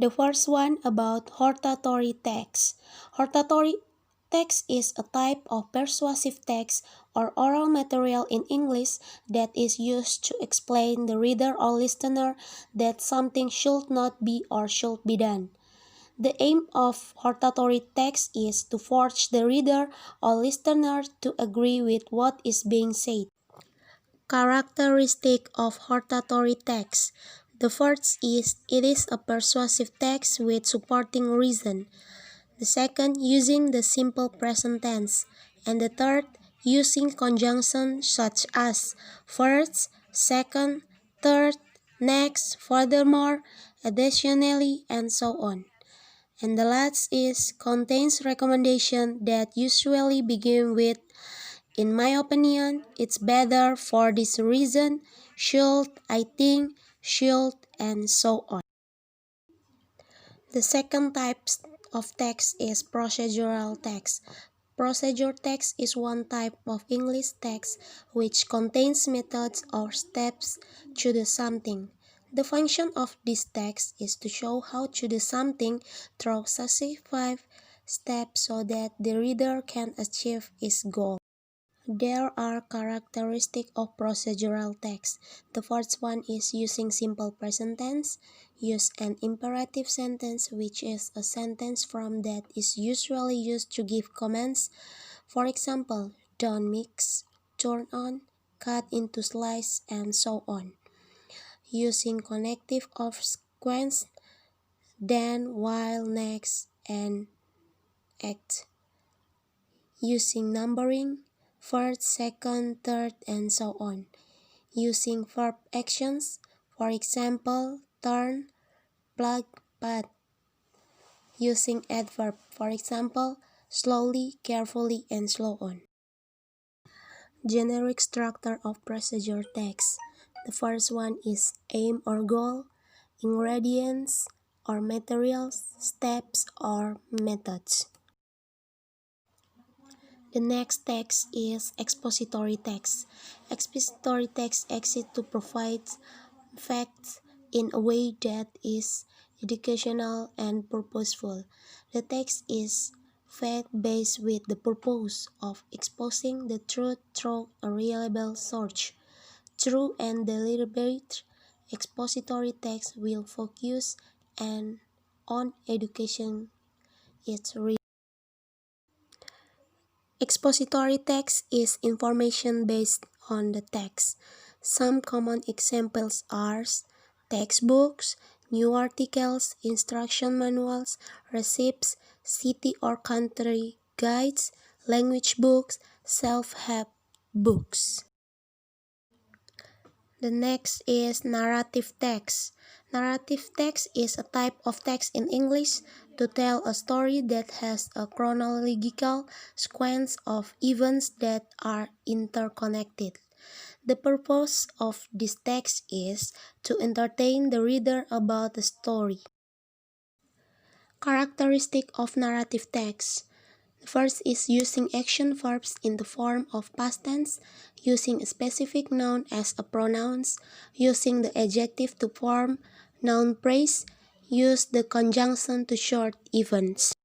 The first one about hortatory text. Hortatory text is a type of persuasive text or oral material in English that is used to explain the reader or listener that something should not be or should be done. The aim of hortatory text is to force the reader or listener to agree with what is being said. Characteristic of hortatory text. The first is it is a persuasive text with supporting reason. The second, using the simple present tense. And the third, using conjunctions such as first, second, third, next, furthermore, additionally, and so on. And the last is contains recommendation that usually begin with in my opinion, it's better for this reason, should, I think, should, and so on. The second type of text is procedural text. Procedural text is one type of English text which contains methods or steps to do something. The function of this text is to show how to do something through successive steps so that the reader can achieve its goal. There are characteristics of procedural text. The first one is using simple present tense. Use an imperative sentence, which is a sentence form that is usually used to give commands. For example, don't mix, turn on, cut into slice, and so on. Using connective of sequence, then, while, next, and act. Using numbering, first, second, third, and so on. Using verb actions, for example, turn, plug, but. Using adverb, for example, slowly, carefully, and so on. Generic structure of procedure text. The first one is aim or goal, ingredients or materials, steps or methods. The next text is expository text. Expository text exists to provide facts in a way that is educational and purposeful. The text is fact-based with the purpose of exposing the truth through a reliable source. True and deliberate expository text will focus on education. Its Expository text is information based on the text. Some common examples are textbooks, new articles, instruction manuals, receipts, city or country guides, language books, self-help books. The next is narrative text. Narrative text is a type of text in English to tell a story that has a chronological sequence of events that are interconnected. The purpose of this text is to entertain the reader about the story. Characteristic of narrative text. The first is using action verbs in the form of past tense, using a specific noun as a pronoun, using the adjective to form noun phrase, use the conjunction to short events.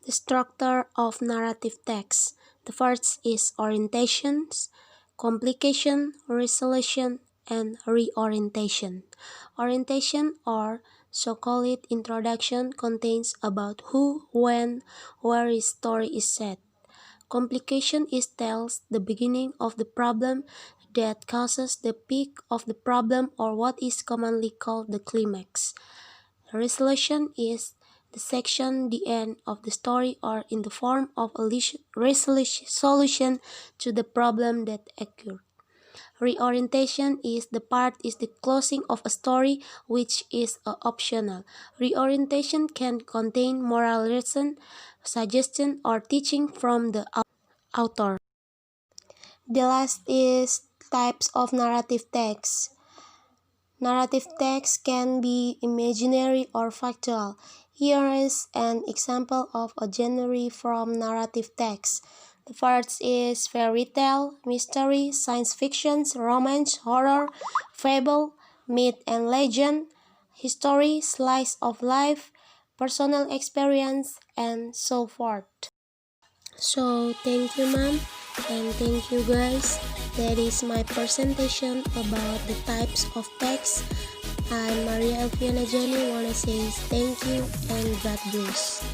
The structure of narrative text. The first is orientations, complication, resolution, and reorientation. Orientation or so-called introduction contains about who, when, where a story is set. Complication is tells the beginning of the problem that causes the peak of the problem or what is commonly called the climax. Resolution is the section, the end of the story or in the form of a solution to the problem that occurred. Reorientation is the closing of a story which is optional. Reorientation can contain moral lesson, suggestion, or teaching from the author. The last is types of narrative text. Narrative text can be imaginary or factual. Here is an example of a genre from narrative text. The first is fairy tale, mystery, science fiction, romance, horror, fable, myth and legend, history, slice of life, personal experience, and so forth. So thank you, ma'am, and thank you, guys. That is my presentation about the types of text. I'm Maria Elviana Jani. Wanna say thank you and God bless.